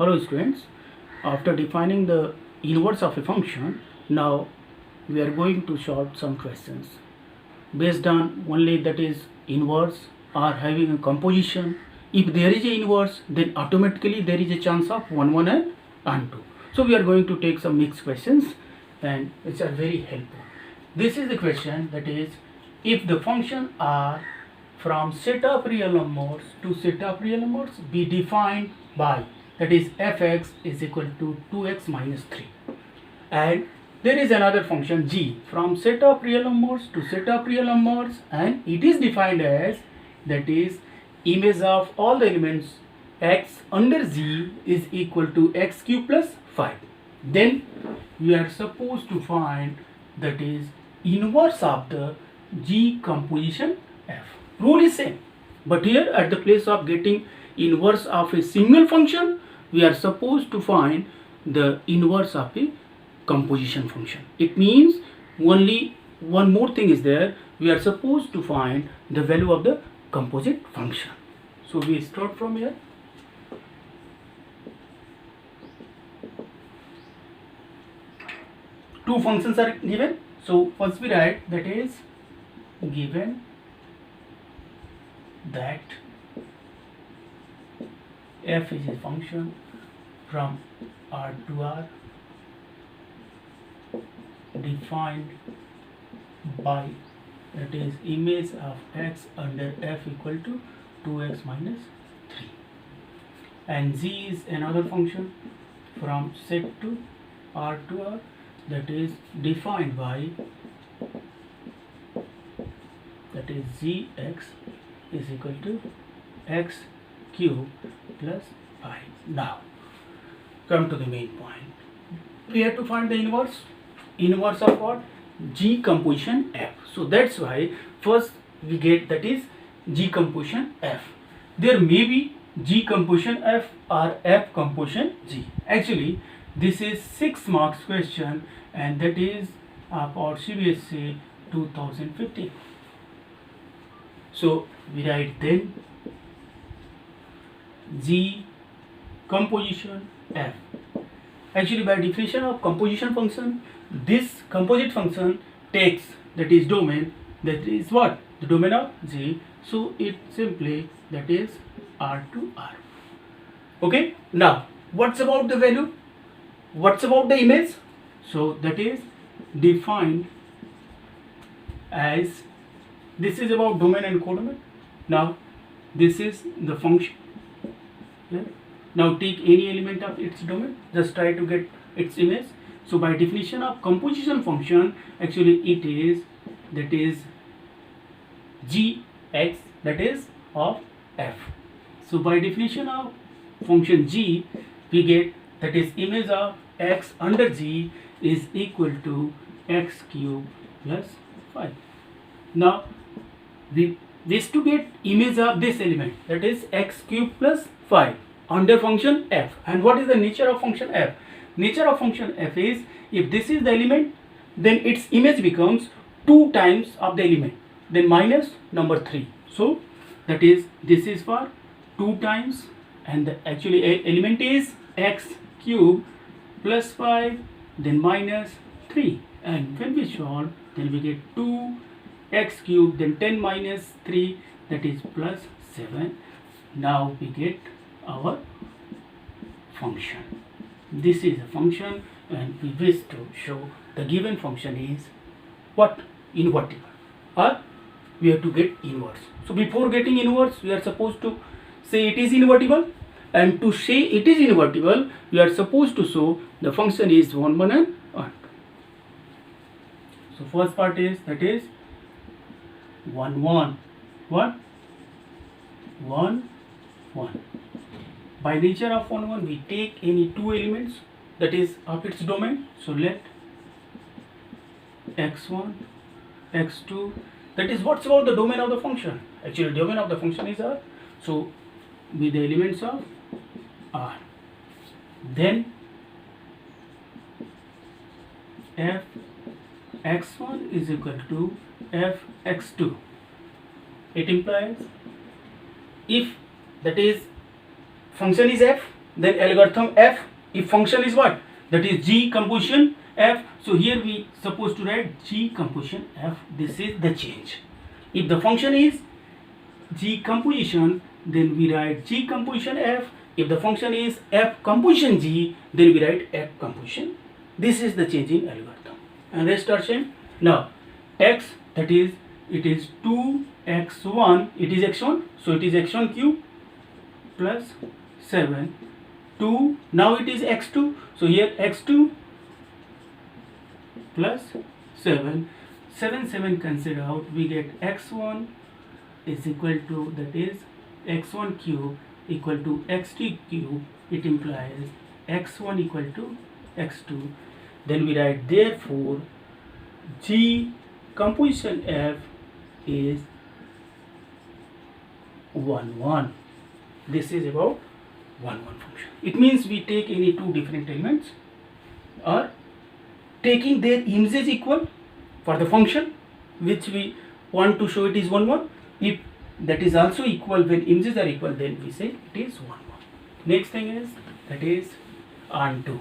Hello students, after defining the inverse of a function, now we are going to solve some questions based on only that is inverse or having a composition. If there is a inverse, then automatically there is a chance of 1 1 and 2. So we are going to take some mixed questions and which are very helpful. This is the question, that is, if the function r from set of real numbers to set of real numbers be defined by, that is, fx is equal to 2x minus 3, and there is another function g from set of real numbers to set of real numbers, and it is defined as, that is, image of all the elements x under g is equal to x cube plus 5. Then we are supposed to find, that is, inverse of the g composition f. Rule is same, but here at the place of getting inverse of a single function, we are supposed to find the inverse of a composition function. It means only one more thing is there, we are supposed to find the value of the composite function. So we start from here. Two functions are given. So first we write, that is, given that f is a function from R to R defined by, that is, image of x under f equal to 2x minus 3, and g is another function from set to R to R, that is defined by, that is, gx is equal to x cube plus 5. Now come to the main point. We have to find the inverse of what? G composition f. So that's why first we get, that is, G composition f. There may be G composition f or f composition G. Actually this is 6 marks question, and that is for CBSE 2015. So we write then G composition f. Actually, by definition of composition function, this composite function takes, that is, domain, that is what? The domain of G. So it simply, that is, R to R. Okay. Now what's about the value? What's about the image? So that is defined as, this is about domain and codomain. Now this is the function. Yeah. Now take any element of its domain, just try to get its image. So by definition of composition function, actually it is, that is, gx, that is, of f. So by definition of function g, we get, that is, image of x under g is equal to x cube plus 5. Now we wish to get image of this element, that is, x cube plus 5 under function f. And what is the nature of function f? Nature of function f is, if this is the element, then its image becomes 2 times of the element, then minus number 3. So that is, this is for 2 times, and the actually element is x cube plus 5, then minus 3. And when we solve, then we get 2 x cube, then 10 minus 3, that is plus 7. Now we get our function. This is a function, and we wish to show the given function is what? Invertible, or we have to get inverse. So before getting inverse, we are supposed to say it is invertible, and to say it is invertible, we are supposed to show the function is 1 1 and 1. So first part is, that is, 1 1 1 1 1. By nature of 1 1, we take any 2 elements, that is, of its domain. So let x1 x2, that is, what's about the domain of the function? Actually domain of the function is R. So with the elements of R, then f x1 is equal to f x2. It implies, if, that is, function is f, then algorithm f, if function is what, that is g composition f. So here we supposed to write g composition f. This is the change. If the function is g composition, then we write g composition f. If the function is f composition g, then we write f composition. This is the change in algorithm, and rest are same. Now x, that is, it is 2x1, it is x1, so it is x1 cube plus 7 2, now it is x2, so here x2 plus 7 7 cancelled out, we get x1 is equal to, that is x1 cube equal to x2 cube. It implies x1 equal to x2. Then we write therefore g composition f is 1 1. This is about 1 1 function. It means we take any two different elements or taking their images equal for the function which we want to show it is 1 1. If that is also equal, when images are equal, then we say it is 1 1. Next thing is, that is onto.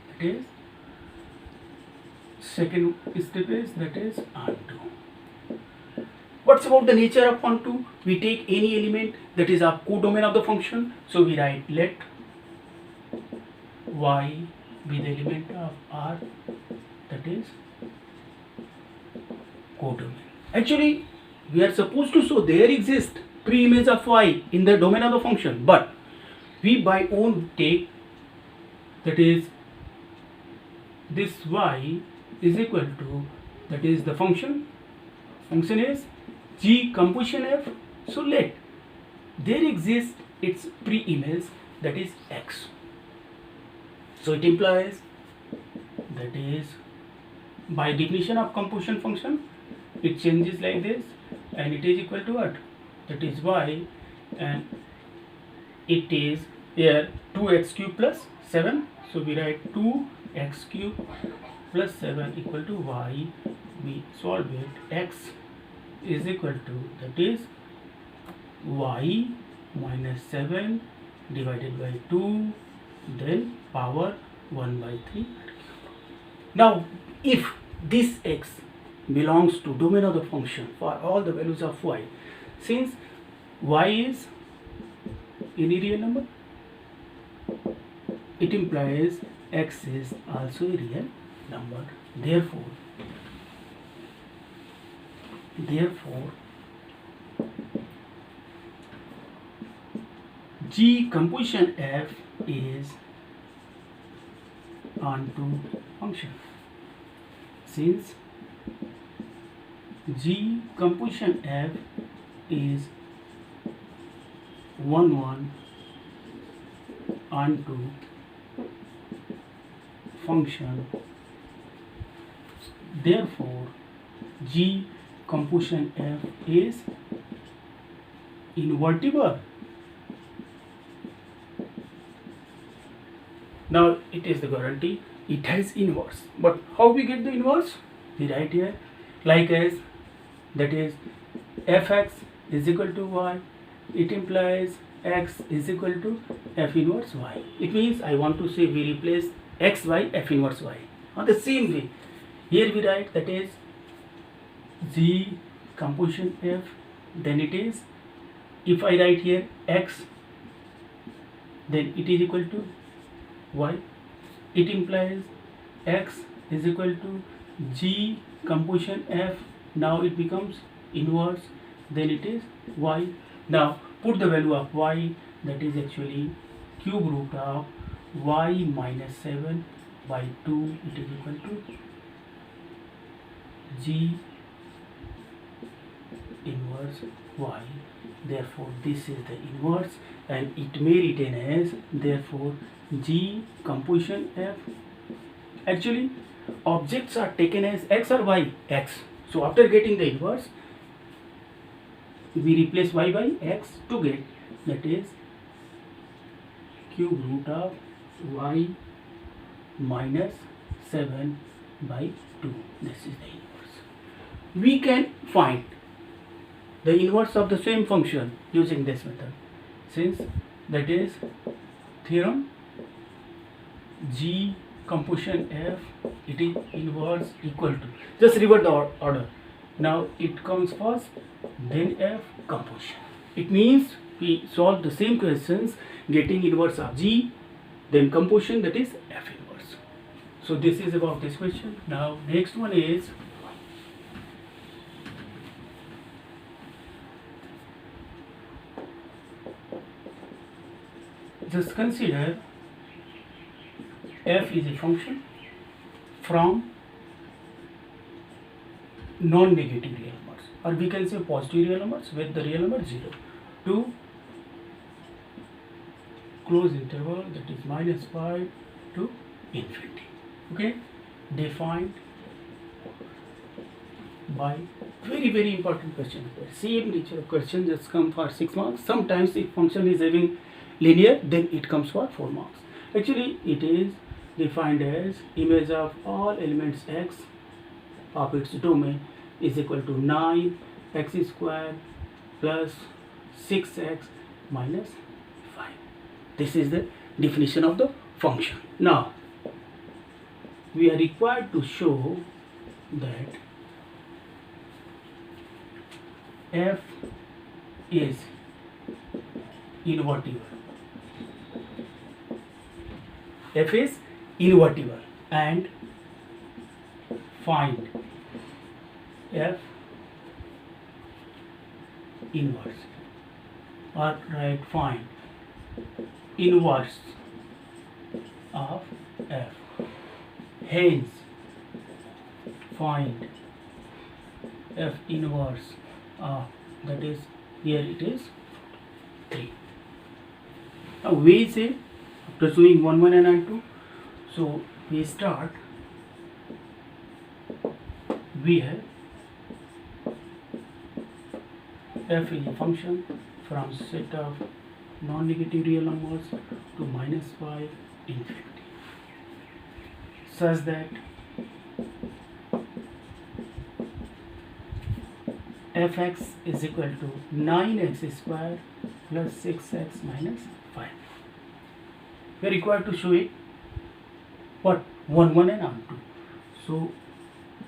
That is second step is, that is onto. What's about the nature of onto? We take any element that is a codomain of the function. So we write let y be the element of R, that is codomain. Actually, we are supposed to show there exists pre-image of y in the domain of the function, but we by own take, that is this y is equal to, that is the function is g composition f. So let there exists its pre-image, that is x. So it implies, that is by definition of composition function, it changes like this, and it is equal to what, that is y, and it is here 2x cube plus 7. So we write 2x cube plus 7 equal to y. We solve it, x is equal to, that is y minus 7 divided by 2, then power 1 by 3. Now if this x belongs to domain of the function for all the values of y, since y is any real number, it implies x is also a real number. Therefore g composition f is onto function. Since g composition f is 1 1 onto function, therefore g composition f is invertible. Now it is the guarantee, it has inverse. But how we get the inverse? We write here like as, that is fx is equal to y. It implies x is equal to f inverse y. It means I want to say we replace x by f inverse y. On the same way, here we write, that is g composition f, then it is, if I write here x, then it is equal to y. It implies x is equal to g composition f. Now it becomes inverse, then it is y. Now put the value of y, that is actually cube root of y minus 7 by 2, it is equal to g inverse y. Therefore this is the inverse, and it may written as, therefore g composition f. Actually objects are taken as x or y, x. So after getting the inverse, we replace y by x to get, that is cube root of y minus 7 by 2. This is the inverse. We can find the inverse of the same function using this method, since that is theorem, G composition F, it is inverse equal to, just revert the order. Now it comes first, then F composition. It means we solve the same questions getting inverse of G, then composition, that is F inverse. So this is about this question. Now next one is just consider F is a function from non-negative real numbers, or we can say positive real numbers with the real number 0 to close interval, that is -5 to infinity. Okay, defined by very important question. Same nature of question just come for 6 marks. Sometimes if function is having linear, then it comes for 4 marks. Actually it is defined as image of all elements x of its domain is equal to 9x square plus 6x minus 5. This is the definition of the function. Now we are required to show that f is invertible. F is invertible and find F inverse, or write find inverse of F. Hence find F inverse of, that is here it is 3. Now we say after showing 1, 1 and 2, so we start, we have F is a function from set of non-negative real numbers to -5 infinity, such that fx is equal to 9x square plus 6x minus 5. We are required to show it what 1, 1 and 2. So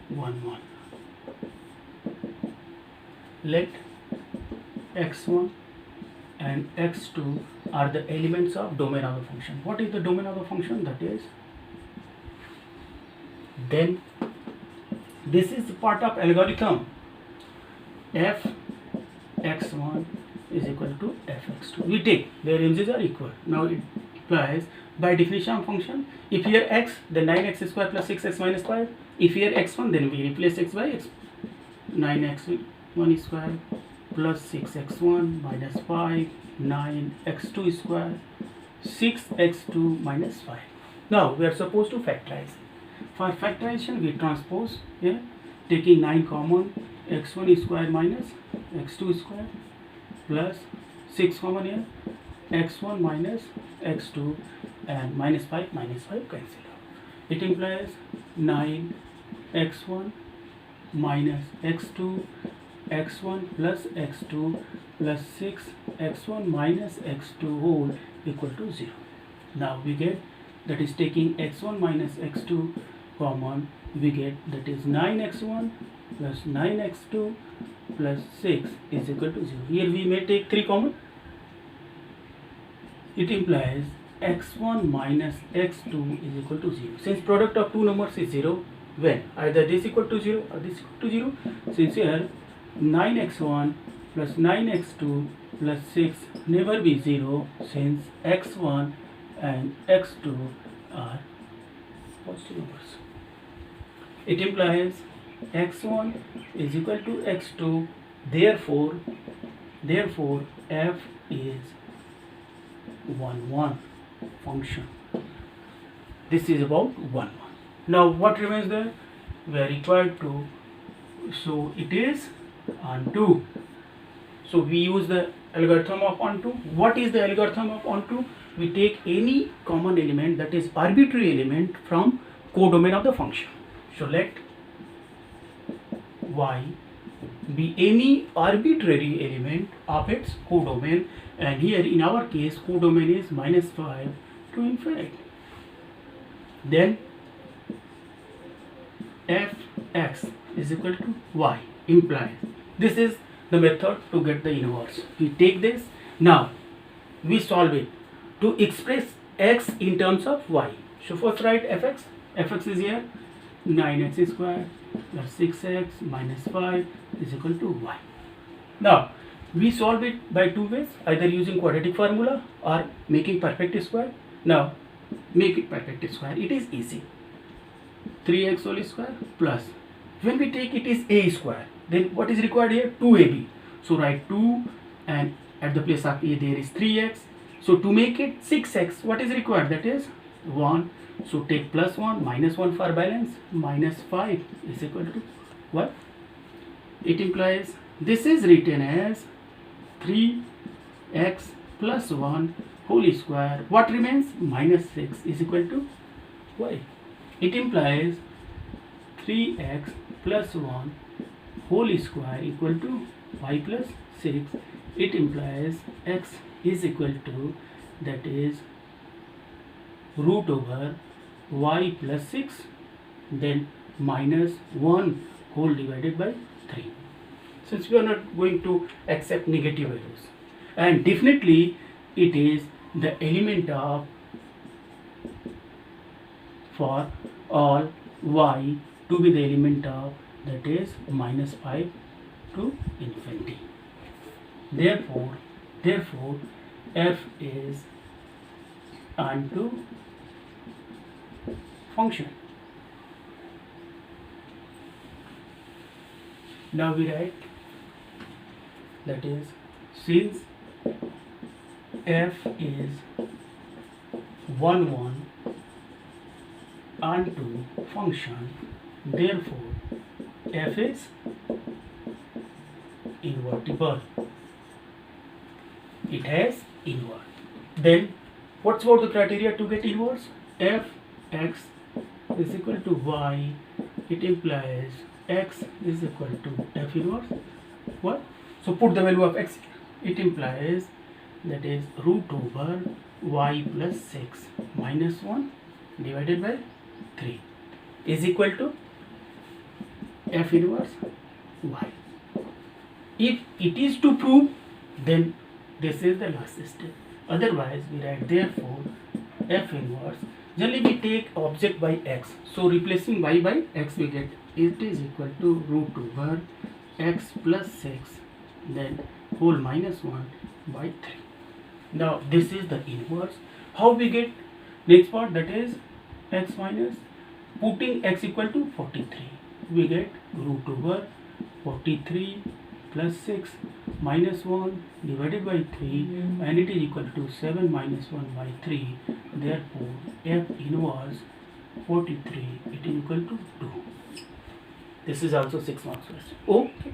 1, 1. Let x1 and x2 are the elements of domain of the function. What is the domain of the function? That is, then this is part of algorithm. F x1 is equal to fx2. We take their images are equal. Now it implies by definition of function, if here x, then 9x square plus 6x minus 5. If here x1, then we replace x by x. 9x1 square plus 6x1 minus 5, 9x2 square, 6x2 minus 5. Now we are supposed to factorize. For factorization we transpose here, taking 9 common, x1 square minus x2 square plus 6 common here, x1 minus x2, and minus 5 cancel out. It implies 9 x1 minus x2, x1 plus x2 plus 6 x1 minus x2 whole equal to 0. Now we get, that is taking x1 minus x2 common, we get that is 9x1 plus 9x2 plus 6 is equal to 0. Here we may take 3 common. It implies x1 minus x2 is equal to 0. Since product of two numbers is 0, when either this equal to 0 or this equal to 0, since here 9x1 plus 9x2 plus 6 never be 0, since x1 and x2 are positive numbers. It implies x1 is equal to x2, therefore f is 1, 1 function. This is about 1, 1. Now what remains there? We are required to, so it is onto. So we use the algorithm of onto. What is the algorithm of onto? We take any common element, that is arbitrary element, from codomain of the function. So let y be any arbitrary element of its codomain, and here in our case codomain is -5 to infinity. Then fx is equal to y implies this is the method to get the inverse. We take this, now we solve it to express x in terms of y. So first write fx is here 9x square plus 6x minus 5 is equal to y. Now we solve it by two ways, either using quadratic formula or making perfect square. Now make it perfect square, it is easy. 3x whole square plus, when we take it is a square, then what is required here? 2ab. So write 2 and at the place of a there is 3x. So to make it 6x, what is required? That is 1. So take plus 1 minus 1 for balance, minus 5 is equal to what? It implies this is written as 3x plus 1 whole square. What remains? Minus 6 is equal to y. It implies 3x plus 1 whole square equal to y plus 6. It implies x is equal to, that is root over y plus 6, then minus 1 whole divided by 3. Since we are not going to accept negative values, and definitely it is the element of, for all y to be the element of, that is minus 5 to infinity. Therefore f is onto function. Now we write, that is since f is 1 onto function, therefore f is invertible. It has inverse. Then what's about the criteria to get inverse? Fx is equal to y. It implies x is equal to f inverse what? So put the value of x. It implies, that is root over y plus 6 minus 1 divided by 3 is equal to f inverse y. If it is to prove, then this is the last step. Otherwise we write therefore f inverse. Generally we take object by x, so replacing y by x we get it is equal to root over x plus 6 then whole minus 1 by 3. Now this is the inverse. How we get next part, that is x minus, putting x equal to 43, we get root over 43 plus 6 minus 1 divided by 3 and it is equal to 7 minus 1 by 3. Therefore f inverse 43 it is equal to 2. This is also 6 marks question. Okay.